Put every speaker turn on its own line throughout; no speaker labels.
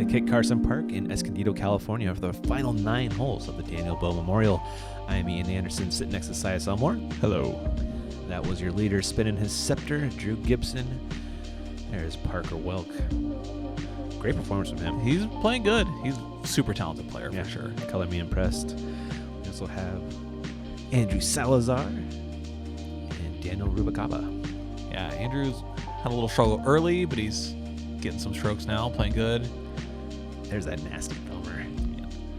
at Kit Carson Park in Escondido, California for the final 9 holes of the Daniel Bowe Memorial. I'm Ian Anderson, sitting next to Sias Elmore.
Hello.
That was your leader spinning his scepter, Drew Gibson. There's Parker Welck. Great performance from him.
He's playing good. He's a super talented player for sure.
Color me impressed. We also have Andrew Salazar and Daniel Bubalcaba.
Yeah, Andrew's had a little struggle early, but he's getting some strokes now, playing good.
There's that nasty Gomer.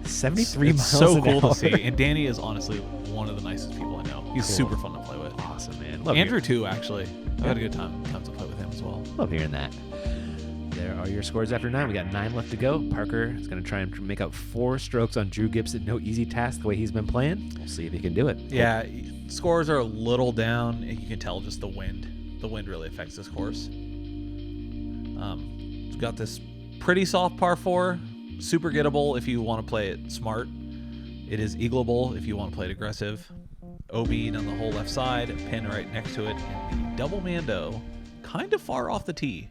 73
it's
miles
so
an
cool
hour.
to see. And Danny is honestly one of the nicest people I know. He's
Cool.
super fun to play with.
Awesome, man. Love
Andrew
hearing-
too, actually. I had a good time to play with him as well.
Love hearing that. There are your scores after 9. We got 9 left to go. Parker is going to try and make up 4 strokes on Drew Gibson. No easy task the way he's been playing. We'll see if he can do it.
Yeah, scores are a little down. You can tell just the wind. The wind really affects this course. We've got this pretty soft par 4. Super gettable if you want to play it smart. It is eagleable if you want to play it aggressive. OB down the whole left side, pin right next to it, and the double Mando kind of far off the tee.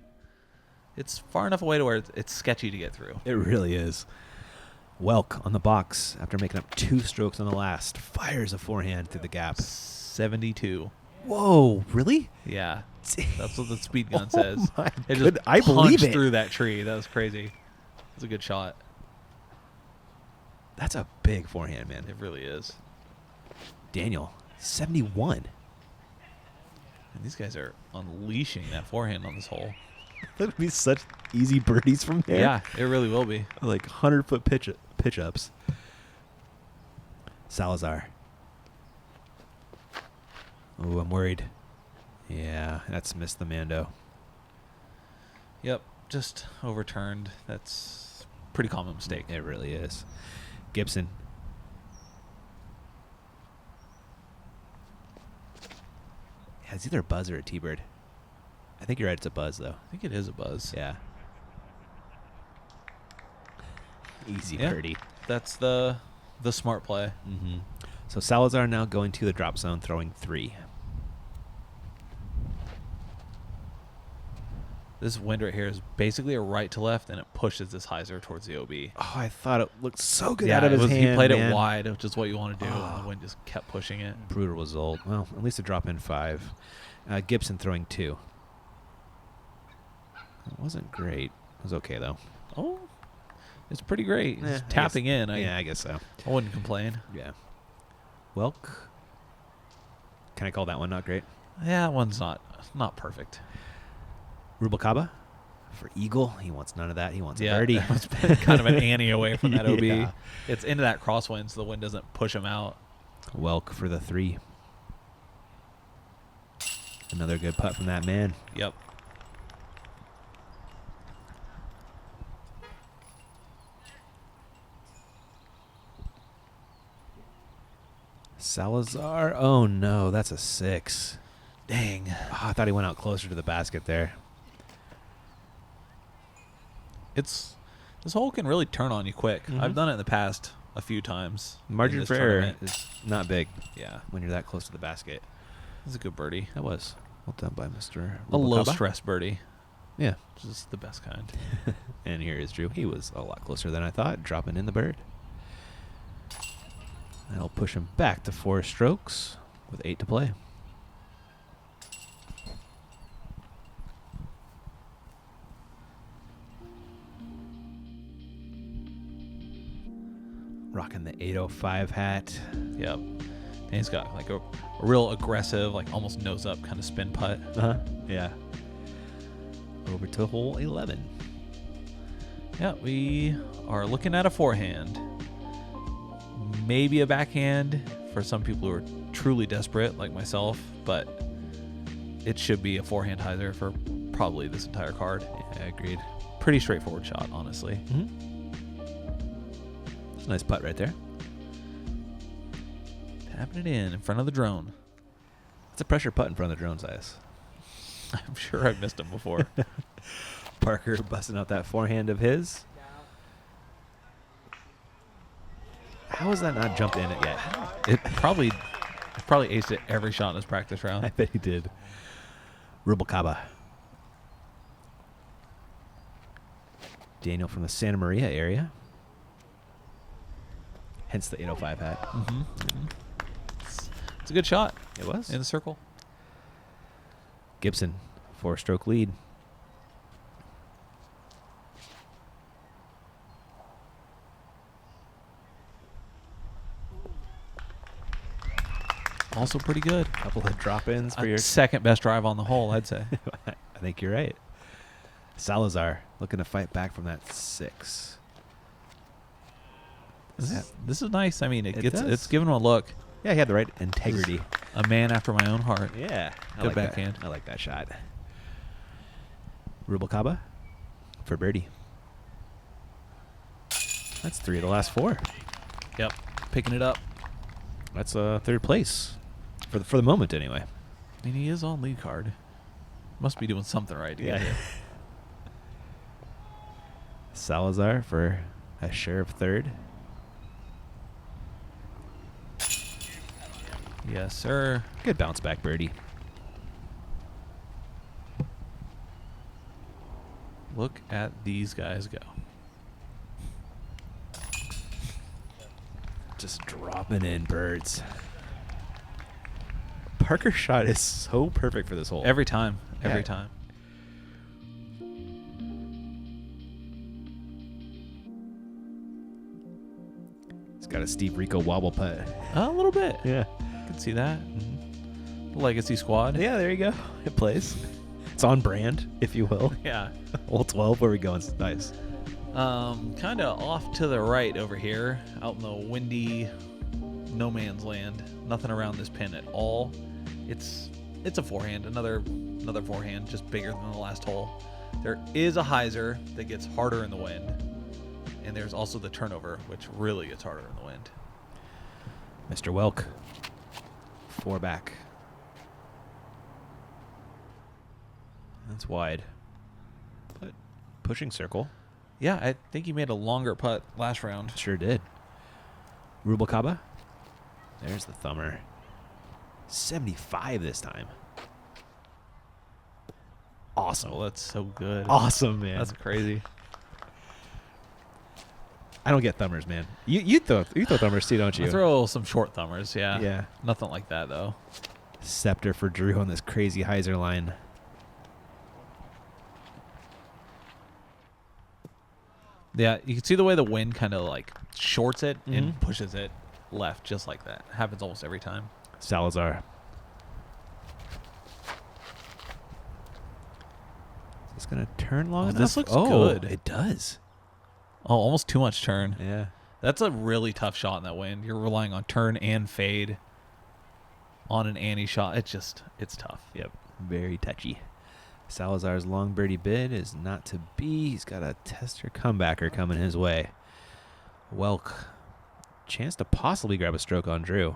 It's far enough away to where it's sketchy to get through.
It really is. Welck on the box after making up 2 strokes on the last. Fires a forehand through the gap.
72.
Whoa, really?
Yeah, that's what the speed gun says.
My
It
good-
just
I believe
punched
it.
through that tree. That was crazy. It's a good shot.
That's a big forehand, man.
It really is.
Daniel, 71.
And these guys are unleashing that forehand on this hole.
That would be such easy birdies from there.
Yeah, it really will be.
Like 100-foot pitch ups. Salazar. Oh, I'm worried. Yeah, that's missed the Mando.
Yep, just overturned. That's a pretty common mistake.
It really is. Gibson. Yeah, it's either a buzz or a T-bird. I think you're right. It's a buzz, though.
I think it is a buzz.
Yeah. Easy
Yeah.
birdie.
That's the smart play.
Mm-hmm. So Salazar now going to the drop zone, throwing 3.
This wind right here is basically a right to left, and it pushes this hyzer towards the OB.
Oh, I thought it looked so good
Yeah,
out of his hand.
he played
man.
it wide, which is what you want to do.
Oh.
And the wind just kept pushing it.
Brutal result. Well, at least a drop in 5. Gibson throwing 2. It wasn't great. It was okay, though.
Oh, it's pretty great.
Yeah,
It's
I
tapping
guess-
in.
I guess so.
I wouldn't complain.
Yeah. Welck. Can I call that one not great?
Yeah, that one's not perfect.
Bubalcaba for eagle. He wants none of that. He wants a
Yeah,
birdie.
it's kind of an Annie away from that OB.
Yeah.
It's into that crosswind, so the wind doesn't push him out.
Welck for the 3. Another good putt from that man.
Yep.
Salazar. Oh, no. That's a 6.
Dang.
Oh, I thought he went out closer to the basket there.
This hole can really turn on you quick.
Mhm.
I've done it in the past a few times.
Margin
in this
for error
tournament.
is not big
Yeah,
when you're that close to the basket.
it's a good birdie.
That was well done by Mr.
A low
Bubalcaba.
stress birdie,
Yeah.
which is the best kind.
And here is Drew. He was a lot closer than I thought, dropping in the bird. That'll push him back to 4 strokes with 8 to play. Rocking the 805 hat.
Yep. And he's got like a real aggressive, like almost nose up kind of spin putt.
Uh-huh. Yeah. Over to hole 11.
Yeah, we are looking at a forehand. Maybe a backhand for some people who are truly desperate, like myself, but it should be a forehand hyzer for probably this entire card.
Yeah, agreed.
Pretty straightforward shot, honestly.
Mm-hmm. Nice putt right there.
Tapping it in front of the drone.
It's a pressure putt in front of the drone size.
I'm sure I've missed him before.
Parker busting out that forehand of his. How has that not jumped in it yet?
It probably aced it every shot in his practice round.
I bet he did. Bubalcaba. Daniel from the Santa Maria area. Hence the 805 hat.
Mm-hmm. It's a good shot.
It was.
In the circle.
Gibson, 4-stroke lead.
Also pretty good.
Couple of drop-ins for your
second best drive on the hole, I'd say.
I think you're right. Salazar looking to fight back from that 6.
This is nice. I mean, it's giving him a look.
Yeah, he had the right integrity.
A man after my own heart.
Yeah.
Good backhand.
I like that shot. Bubalcaba for birdie. That's 3 of the last 4.
Yep. Picking it up.
That's 3rd place. For the moment, anyway.
I mean, he is on lead card. Must be doing something right. Yeah.
Salazar for a share of 3rd.
Yes, sir.
Good bounce back birdie.
Look at these guys go.
Just dropping in birds. Parker's shot is so perfect for this hole.
Every time. Every time.
He's got a Steve Rico wobble putt.
A little bit.
Yeah.
I can see that. Mm-hmm. Legacy squad.
Yeah, there you go. It plays. It's on brand, if you will.
Yeah.
Hole 12, where we going? Nice.
Kind of off to the right over here, out in the windy no man's land. Nothing around this pin at all. It's a forehand, another forehand, just bigger than the last hole. There is a hyzer that gets harder in the wind, and there's also the turnover, which really gets harder in the wind.
Mr. Welck, 4 back. That's wide. But pushing circle.
Yeah, I think he made a longer putt last round.
Sure did. Bubalcaba. There's the thumber. 75 this time. Awesome.
Oh, that's so good.
Awesome, man.
That's crazy.
I don't get thumbers, man. You throw thumbers too, don't you?
I throw some short thumbers, yeah.
Yeah.
Nothing like that, though.
Scepter for Drew on this crazy hyzer line.
Yeah, you can see the way the wind kind of like shorts it and pushes it left just like that. Happens almost every time.
Salazar. Is this going to turn long enough?
This looks good.
It does.
Oh, almost too much turn.
Yeah.
That's a really tough shot in that wind. You're relying on turn and fade on an Annie shot. It's tough.
Yep. Very touchy. Salazar's long birdie bid is not to be. He's got a tester comebacker coming his way. Welck. Chance to possibly grab a stroke on Drew.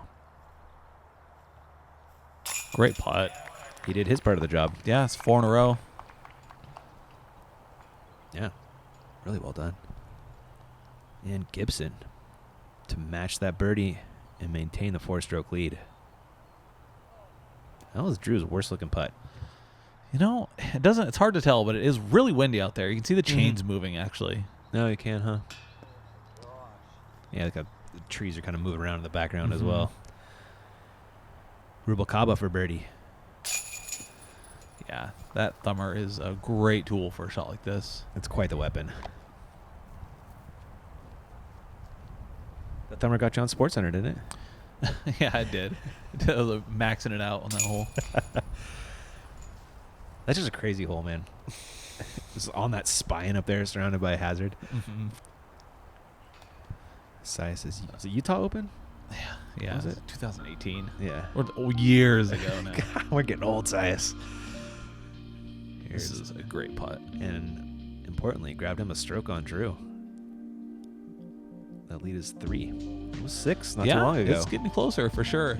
Great putt.
He did his part of the job.
Yeah, it's 4 in a row.
Yeah. Really well done. And Gibson to match that birdie and maintain the 4-stroke lead. That was Drew's worst looking putt.
You know, it's hard to tell, but it is really windy out there. You can see the chains moving, actually.
No, you can, huh? Yeah, the trees are kind of moving around in the background as well. Bubalcaba for birdie.
Yeah, that thumber is a great tool for a shot like this.
It's quite the weapon. That thumber got you on SportsCenter, didn't it?
Yeah, I did. I was maxing it out on that hole.
That's just a crazy hole, man. Just on that spine up there, surrounded by a hazard. Sai says, is it Utah Open?
Yeah.
Was it
2018?
Yeah.
Or years ago now.
We're getting old, Sias.
This is a great putt.
And importantly, grabbed him a stroke on Drew. That lead is 3. It was 6 not too long ago.
It's getting closer for sure.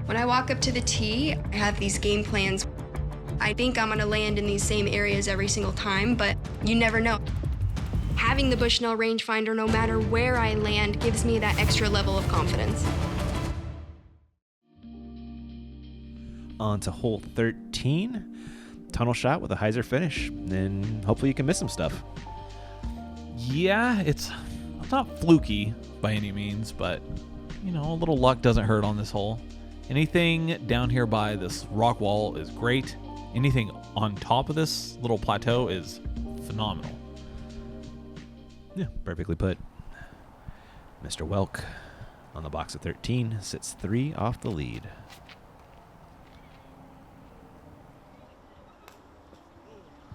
When I walk up to the tee, I have these game plans. I think I'm gonna land in these same areas every single time, but you never know. Having the Bushnell rangefinder, no matter where I land, gives me that extra level of confidence.
on to hole 13. Tunnel shot with a hyzer finish, and hopefully you can miss some stuff.
Yeah, it's not fluky by any means, but you know, a little luck doesn't hurt on this hole. Anything down here by this rock wall is great. Anything on top of this little plateau is phenomenal.
Yeah, perfectly put. Mr. Welck on the box of 13 sits 3 off the lead.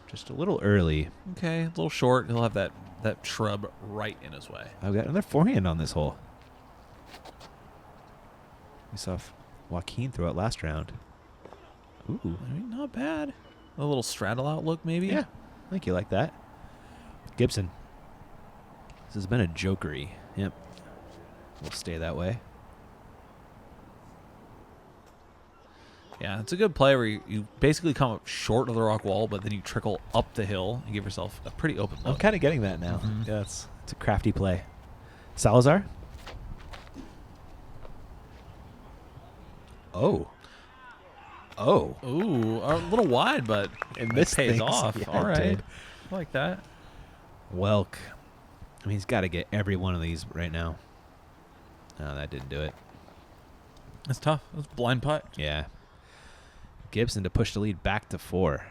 Just a little early.
Okay, a little short. He'll have that shrub right in his way.
I've got another forehand on this hole. We saw Joaquin throw it last round. Ooh.
I mean, not bad. A little straddle out look, maybe?
Yeah, I think you like that. Gibson. This has been a jokery. Yep. We'll stay that way.
Yeah, it's a good play where you basically come up short of the rock wall, but then you trickle up the hill and give yourself a pretty open look.
I'm kind of getting that now.
Mhm.
Yeah, it's a crafty play. Salazar. Oh.
Ooh, a little wide, but
It
it
missed
pays
things.
off.
Yeah,
All
it
right.
did.
I like that.
Welck. I mean, he's got to get every one of these right now. No, that didn't do it.
That's tough. That's blind putt.
Yeah. Gibson to push the lead back to 4.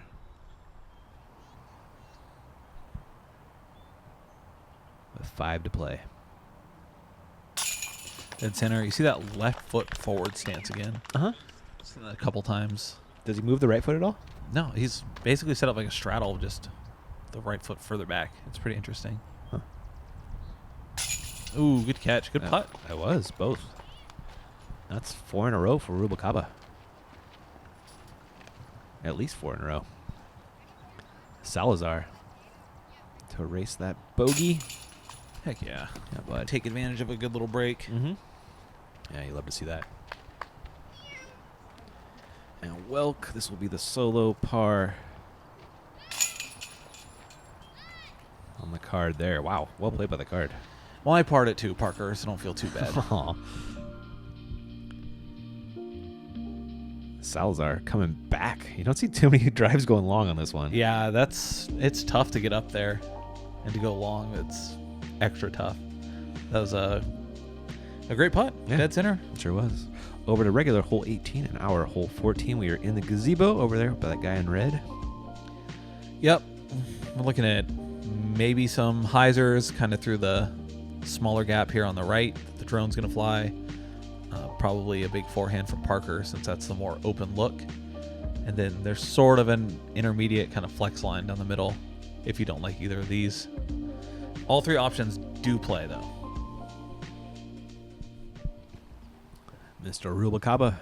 With 5 to play.
Dead center. You see that left foot forward stance again?
Uh-huh.
Seen that a couple times.
Does he move the right foot at all?
No, he's basically set up like a straddle, just the right foot further back. It's pretty interesting.
Huh.
Ooh, good catch. Good putt.
I was, both. That's 4 in a row for Bubalcaba. At least 4 in a row. Salazar to erase that bogey.
Heck yeah.
Yeah, bud.
Take advantage of a good little break.
Mm-hmm. Yeah, you love to see that. And Welck, this will be the solo par on the card there. Wow, well played by the card.
Well, I parred it too, Parker, so don't feel too bad.
Aw. Salazar coming back. You don't see too many drives going long on this one.
Yeah, it's tough to get up there and to go long. It's extra tough. That was a great putt.
Yeah.
Dead center.
It sure was. Over to regular hole 18 and our hole 14. We are in the gazebo over there by that guy in red.
Yep. We're looking at maybe some hyzers kind of through the smaller gap here on the right. The drone's going to fly. Probably a big forehand from Parker since that's the more open look. And then there's sort of an intermediate kind of flex line down the middle if you don't like either of these. All 3 options do play though.
Mr. Bubalcaba.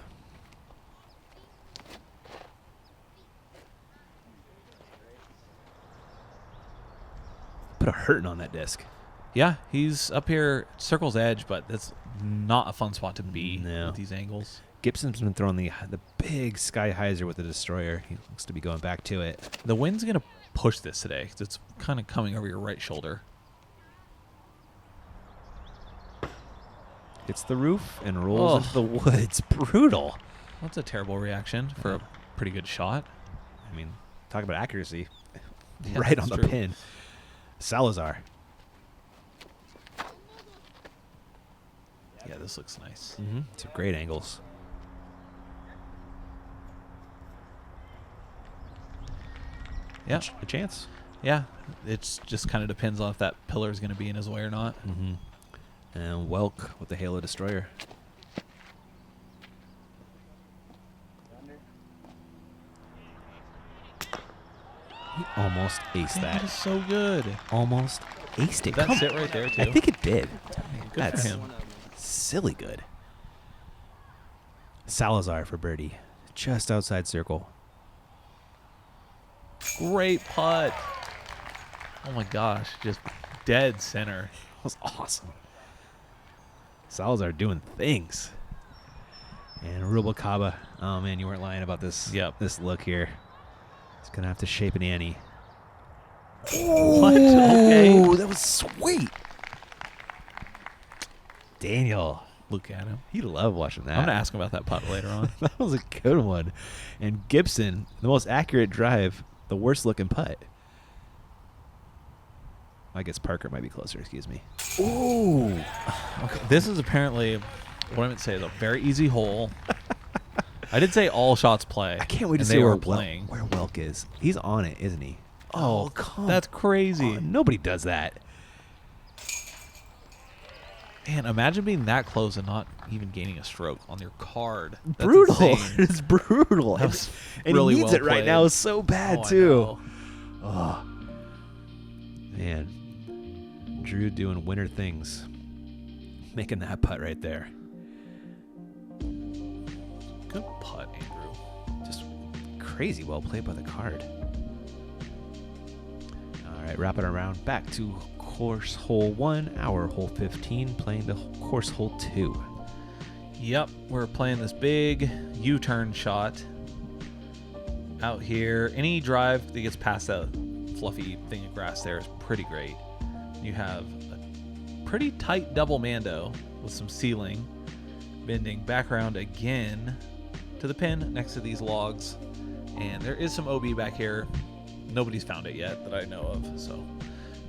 Put a hurting on that disc.
Yeah, he's up here circle's edge, but that's not a fun spot to be
No.
with these angles.
Gibson's been throwing the big sky hyzer with the destroyer. He looks to be going back to it.
The wind's going to push this today because it's kind of coming over your right shoulder.
Hits the roof and rolls into the woods. Brutal.
That's a terrible reaction for a pretty good shot.
I mean, talk about accuracy.
Yeah,
Right on
that's
the
true.
pin. Salazar.
Yeah, this looks nice.
Mm-hmm. Some great angles.
Yeah,
A chance.
yeah. It's just kind of depends on if that pillar is going to be in his way or not.
Mm-hmm. And Welck with the Halo Destroyer. He almost aced
That
that.
is so good.
Almost aced it.
Did that
Come
sit
on.
right there too?
I think it did.
Good
That's
for him.
silly good. Salazar for birdie. Just outside circle.
Great putt. Oh my gosh, just dead center.
That was awesome. Salazar doing things. And Bubalcaba. Oh man, you weren't lying about this.
Yep.
This look here. He's gonna have to shape an Annie.
What? Okay.
Ooh, that was sweet. Daniel.
Look at him.
He loved watching that.
I'm gonna ask him about that putt later on.
That was a good one. And Gibson, the most accurate drive, the worst looking putt. I guess Parker might be closer. Excuse me.
Ooh. Okay. This is apparently what I meant to say is a very easy hole. I did say all shots play.
I can't wait to
and
see
they
where
were playing.
where Welck is. He's on it, isn't he? Oh, come
That's crazy.
on. Nobody does that.
Man, imagine being that close and not even gaining a stroke on your card. That's
Brutal.
insane.
It's brutal.
That was
and
really
he needs
well
it right
played.
now so bad,
Oh, I
too.
know.
Oh, man. Drew doing winner things. Making that putt right there.
Good putt, Andrew.
Just crazy well played by the card. All right, wrap it around. Back to course hole 1, our hole 15, playing the course hole 2.
Yep, we're playing this big U-turn shot out here. Any drive that gets past that fluffy thing of grass there is pretty great. You have a pretty tight double mando with some ceiling, bending back around again to the pin next to these logs. And there is some OB back here. Nobody's found it yet that I know of, so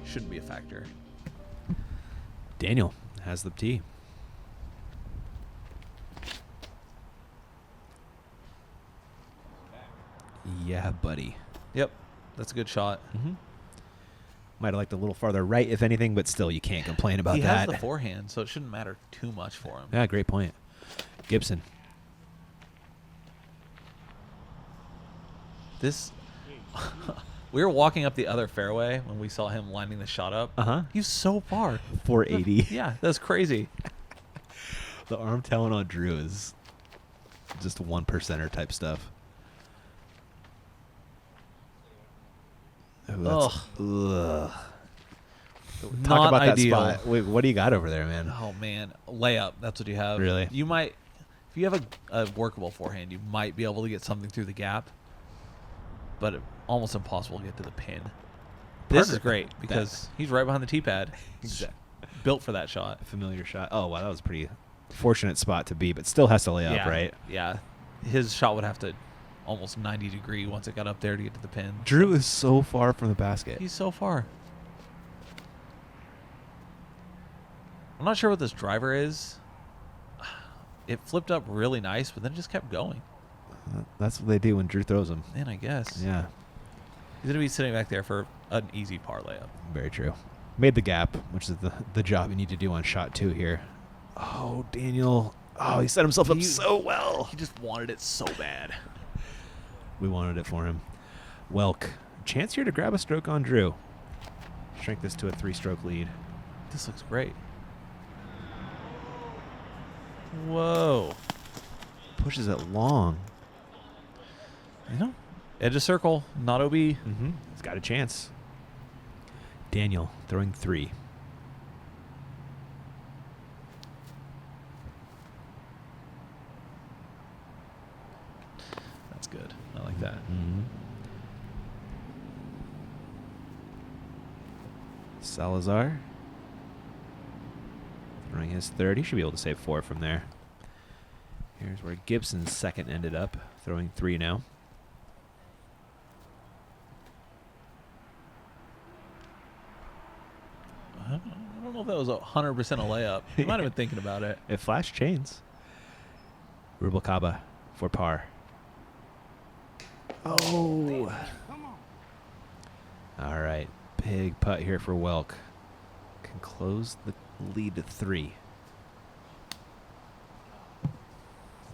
shouldn't be a factor.
Daniel has the tee. Yeah, buddy.
Yep, that's a good shot.
Mm-hmm. Might have liked a little farther right, if anything, but still, you can't complain about
He
that.
has the forehand, so it shouldn't matter too much for him.
Yeah, great point. Gibson.
This, we were walking up the other fairway when we saw him lining the shot up.
Uh-huh.
He was so far.
480.
Yeah, that's crazy.
The arm talent on Drew is just 1%er type stuff. Ooh, that's, ugh. Talk
Not
about
ideal.
that spot. Wait, what do you got over there, man?
Oh man, layup. That's what you have.
Really?
You might, if you have a workable forehand, you might be able to get something through the gap, but almost impossible to get to the pin. This is
Parker-
great because he's right behind the tee pad.
Exactly.
Built for that shot.
Familiar shot. Oh, wow, that was a pretty fortunate spot to be, but still has to lay up,
Yeah,
right?
Yeah. His shot would have to almost 90 degree once it got up there to get to the pin.
Drew is so far from the basket.
He's so far. I'm not sure what this driver is. It flipped up really nice, but then just kept going.
That's what they do when Drew throws them.
Man, I guess.
Yeah,
He's going to be sitting back there for an easy par layup.
very true. Made the gap, which is the job you need to do on shot 2 here. Oh, Daniel. Oh, he set himself up so well.
He just wanted it so bad.
We wanted it for him. Welck. Chance here to grab a stroke on Drew. Shrink this to a 3-stroke lead.
This looks great. Whoa.
Pushes it long.
You know, edge of circle, not OB.
Mm-hmm. He's got a chance. Daniel throwing 3.
That's good. I like that.
Mm-hmm. Salazar throwing his 3rd. He should be able to save 4 from there. Here's where Gibson's second ended up, throwing 3 now.
I don't know if that was 100% a layup. I might have been thinking about it.
It flashed chains. Bubalcaba for par. Oh. All right. Big putt here for Welck. Can close the lead to 3.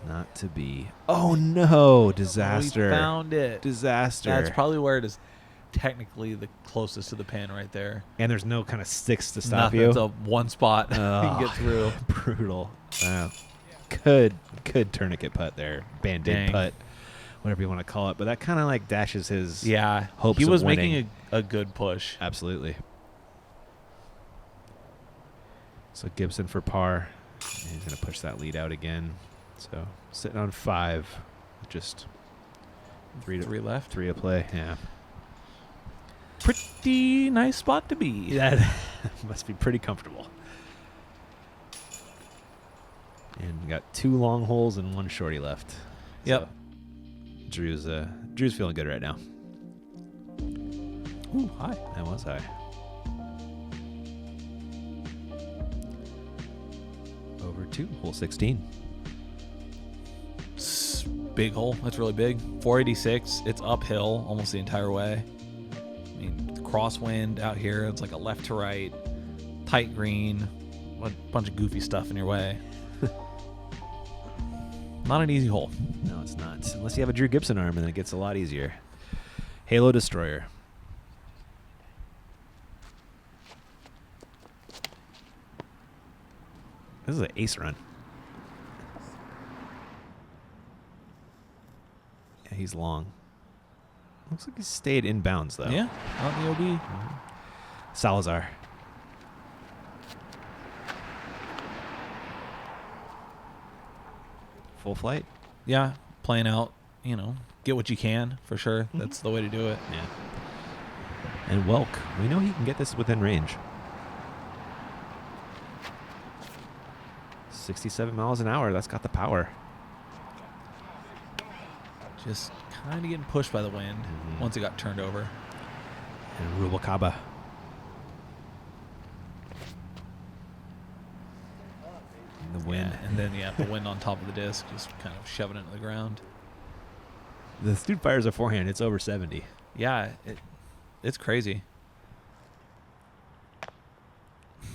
Not to be. Oh, no. Disaster.
We found it.
Disaster.
That's probably where it is technically the closest to the pin right there.
And there's no kind of sticks to stop
Nothing.
you.
It's a one spot you can get through.
Brutal. Wow. Good tourniquet putt there. Band-aid
Dang.
putt. Whatever you want to call it. But that kind of like dashes his
Yeah.
hopes
He
of
was
winning.
making a good push.
Absolutely. So Gibson for par. And he's going to push that lead out again. So sitting on 5. Just 3
left.
3 to play. Yeah.
Pretty nice spot to be.
That must be pretty comfortable. And we got 2 long holes and 1 shorty left.
Yep.
So Drew's feeling good right now.
Ooh, high.
That was high. Over 2, hole 16.
Big hole. That's really big. 486. It's uphill almost the entire way. I mean, crosswind out here. It's like a left to right, tight green, a bunch of goofy stuff in your way. Not an easy hole.
No, it's not. Unless you have a Drew Gibson arm, and then it gets a lot easier. Halo Destroyer. This is an ace run. Yeah, he's long. Looks like he stayed in bounds, though.
Yeah, on the OB.
Salazar. Full flight?
Yeah, playing out, get what you can, for sure. That's the way to do it.
Yeah. And Welck. We know he can get this within range. 67 miles an hour. That's got the power.
Just kind of getting pushed by the wind once it got turned over.
And Bubalcaba. The wind.
Yeah, and then, the wind on top of the disc, just kind of shoving it into the ground.
This dude fires a forehand. It's over 70.
Yeah, it's crazy.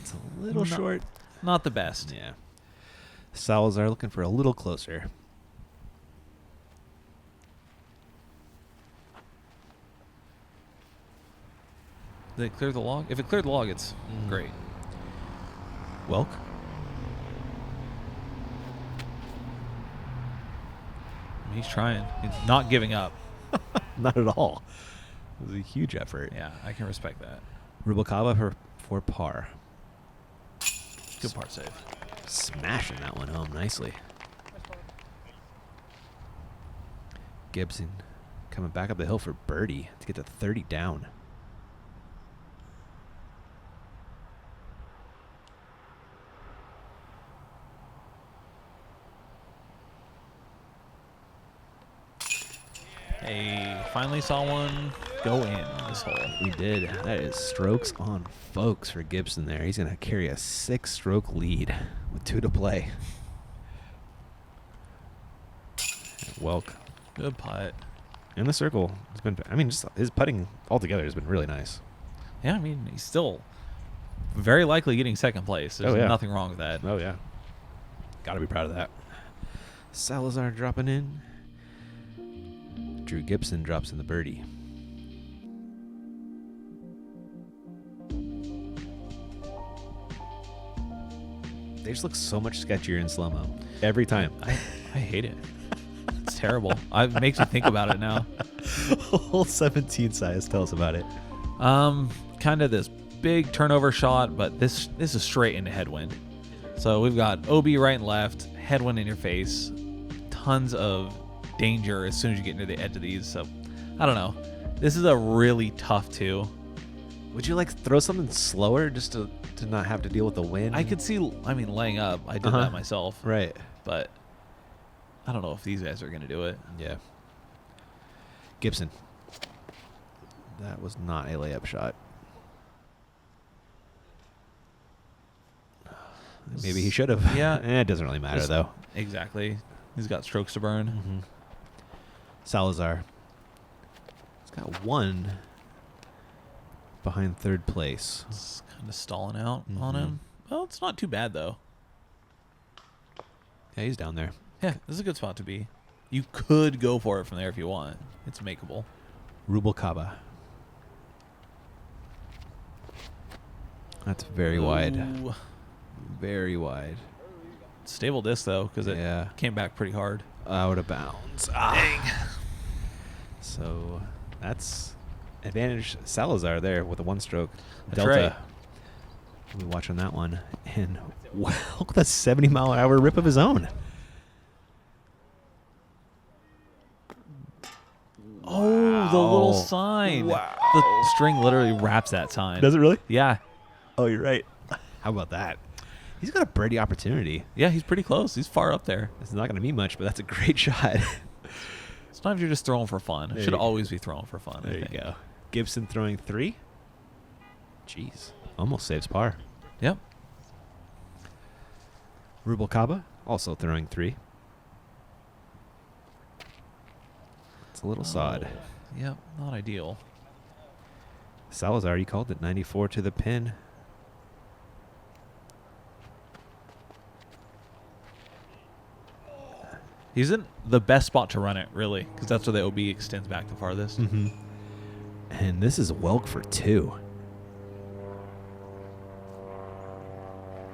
It's a little short.
Not the best.
Yeah. Salazar looking for a little closer.
Did it clear the log? If it cleared the log, it's great.
Welck.
He's trying. He's not giving up.
Not at all. It was a huge effort.
Yeah, I can respect that.
Bubalcaba for par.
Good par save.
Smashing that one home nicely. Gibson coming back up the hill for birdie to get to 30 down.
Hey, finally saw one go in this hole.
We did. That is strokes on folks for Gibson there. He's going to carry a 6-stroke lead with 2 to play. Welck.
Good putt.
In the circle. It's been, just his putting altogether has been really nice.
Yeah, he's still very likely getting second place. There's nothing wrong with that.
Oh, yeah. Got to be proud of that. Salazar dropping in. Drew Gibson drops in the birdie. They just look so much sketchier in slow-mo every time.
I hate it. It's terrible. It makes me think about it now.
Whole 17 size. Tell us about it.
Kind of this big turnover shot, but this is straight into headwind. So we've got OB right and left, headwind in your face, tons of danger as soon as you get into the edge of these. So I don't know. This is a really tough 2.
Would you throw something slower just to not have to deal with the wind?
I could see, laying up. I did that myself.
Right.
But I don't know if these guys are going to do it.
Yeah. Gibson. That was not a layup shot. Maybe he should have.
Yeah.
It doesn't really matter, though.
Exactly. He's got strokes to burn.
Mm-hmm. Salazar. He's got 1 behind 3rd place.
It's kind of stalling out on him. Well, it's not too bad, though.
Yeah, he's down there.
Yeah, this is a good spot to be. You could go for it from there if you want. It's makeable.
Bubalcaba. That's very wide.
Ooh.
Very wide.
Stable disc, though, because it came back pretty hard.
Out of bounds. Dang. So that's advantage Salazar there with a 1-stroke
That's
delta.
right.
We'll be watching that one. And wow, look at that 70-mile-an-hour rip of his own.
Oh, the little sign.
Wow.
The string literally wraps that sign.
Does it really?
Yeah.
Oh, you're right. How about that? He's got a birdie opportunity.
Yeah, he's pretty close. He's far up there.
It's not going to be much, but that's a great shot.
Sometimes you're just throwing for fun.
There
Should
you go.
always be throwing for fun.
There
I
you
think.
go. Gibson throwing 3. Jeez. Almost saves par.
Yep.
Bubalcaba also throwing 3. It's a little sod.
Yep. Not ideal.
Salazar, you called it 94 to the pin.
He's in the best spot to run it, really, because that's where the OB extends back the farthest.
Mm-hmm. And this is Welck for 2.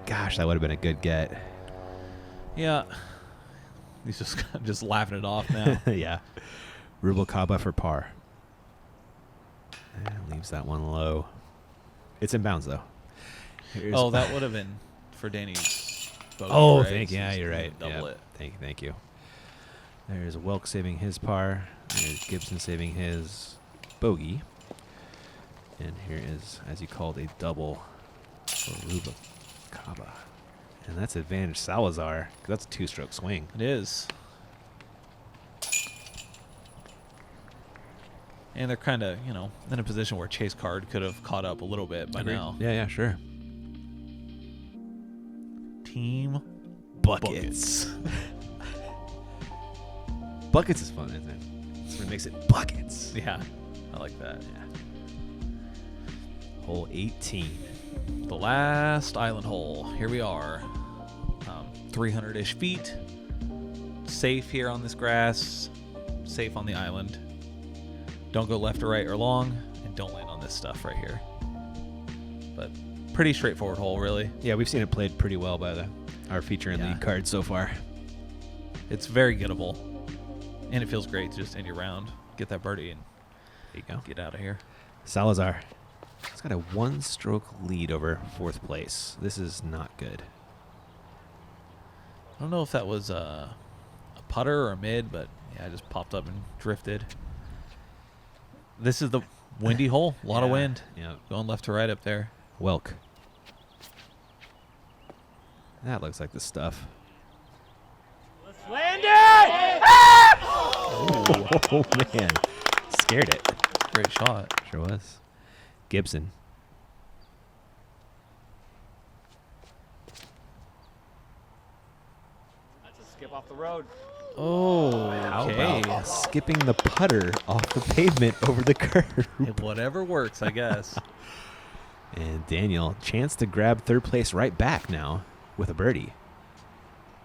Gosh, that would have been a good get.
Yeah. He's just laughing it off now.
Yeah. Bubalcaba for par. And leaves that one low. It's in bounds, though. Here's
That would have been for Danny's bogey,
Oh,
right?
thank you.
So
Yeah,
he's
you're
gonna
right.
Double
Yep.
it.
Thank you. There's Welck saving his par. There's Gibson saving his bogey. And here is, as you called, a double for Bubalcaba. And that's advantage Salazar, 'cause that's a 2-stroke swing.
It is. And they're kind of, in a position where Chase Card could have caught up a little bit by
Agreed.
now.
Yeah, sure.
Team
Buckets. Buckets is fun, isn't it? That's what makes it buckets.
Yeah, I like that.
Hole 18.
The last island hole. Here we are. 300-ish feet. Safe here on this grass. Safe on the island. Don't go left or right or long. And don't land on this stuff right here. But pretty straightforward hole, really.
Yeah, we've seen it played pretty well by our feature and lead card so far.
It's very gettable. And it feels great to just end your round. Get that birdie and
There you go.
get out of here.
Salazar. He's got a 1-stroke lead over 4th place. This is not good.
I don't know if that was a putter or a mid, but yeah, I just popped up and drifted. This is the windy hole. A lot of wind.
Yeah.
Going left to right up there.
Welck. That looks like the stuff.
Land it!
Oh, man. Scared it.
Great shot.
Sure was. Gibson.
That's a skip off the road.
Oh,
How
okay.
about skipping the putter off the pavement over the curb?
Whatever works, I guess.
And Daniel, chance to grab 3rd place right back now with a birdie.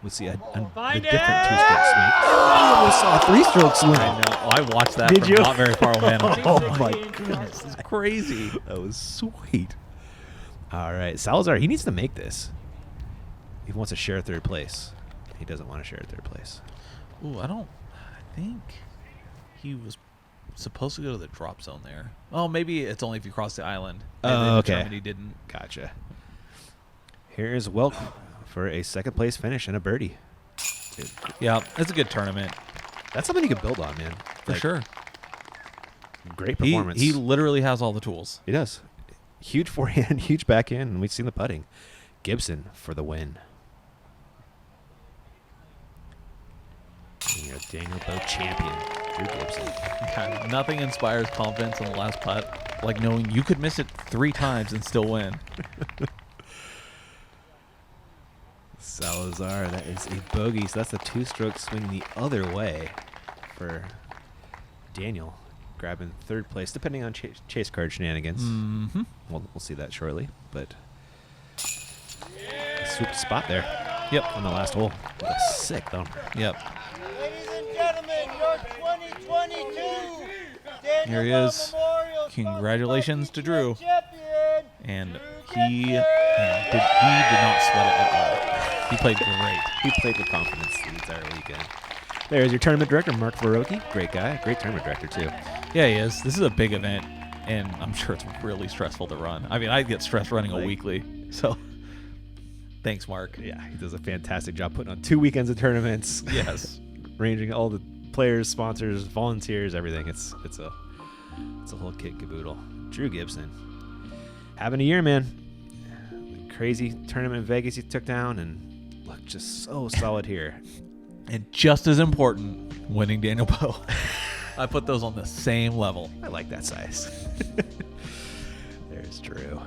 We'll see a different
Find
2-stroke
it!
swing. Oh, almost saw a 3-stroke swing.
I know. I watched that
Did
from
you?
not very far away. And I'm like,
Oh, my goodness.
this is crazy.
That was sweet. All right. Salazar, he needs to make this. He wants to share 3rd place. He doesn't want to share 3rd place.
Ooh, I think he was supposed to go to the drop zone there. Oh, maybe it's only if you cross the island. And
Oh,
they
okay.
determined he didn't.
Gotcha. Here's Welck for a 2nd place finish and a birdie. Dude,
Yeah, it's a good tournament.
that's something you can build on, man.
For sure.
Great performance.
He literally has all the tools.
He does. Huge forehand, huge backhand, and we've seen the putting. Gibson for the win. And you're a Daniel Boat champion, Drew Gibson.
God, nothing inspires confidence on the last putt like knowing you could miss it 3 times and still win.
Salazar, that is a bogey, so that's a 2-stroke swing the other way for Daniel, grabbing 3rd place, depending on chase card shenanigans.
Mm-hmm.
We'll see that shortly, but a sweet spot there.
Yep.
On the last hole. What a sick thumper.
Yep.
Ladies and gentlemen, your 2022 Daniel
Here he
Boat
is.
Memorial
Congratulations to Drew.
Champion.
And he did not sweat it at all. He played great.
He played with confidence the entire weekend. There's your tournament director, Mark Verocchi. Great guy. Great tournament director, too.
Yeah, he is. This is a big event, and I'm sure it's really stressful to run. I mean, I get stressed running a weekly, so thanks, Mark.
Yeah, he does a fantastic job putting on 2 weekends of tournaments.
Yes.
Ranging all the players, sponsors, volunteers, everything. It's a whole kit caboodle. Drew Gibson. Having a year, man. crazy tournament in Vegas he took down and looked just so solid here.
And just as important, winning Daniel Bowe. I put those on the same level.
I like that size. There's Drew.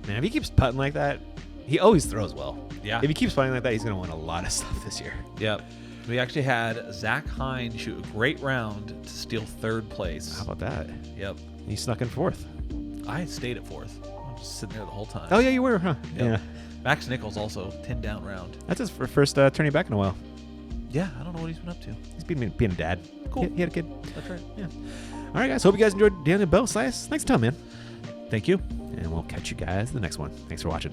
Man, if he keeps putting like that, he always throws well.
Yeah.
If he keeps putting like that, he's going to win a lot of stuff this year.
Yep. We actually had Zach Hine shoot a great round to steal 3rd place.
How about that?
Yep.
He snuck in 4th.
I stayed at 4th. I was just sitting there the whole time.
Oh, yeah, you were, huh?
Yep.
Yeah.
Max Nichols also 10 down round.
That's his first tourney back in a while.
Yeah, I don't know what he's been up to.
He's being a dad.
Cool.
He had a kid.
That's right.
Yeah. All right, guys. Hope you guys enjoyed Daniel Bowe. Slice. Thanks a ton, man.
Thank you.
And we'll catch you guys in the next one. Thanks for watching.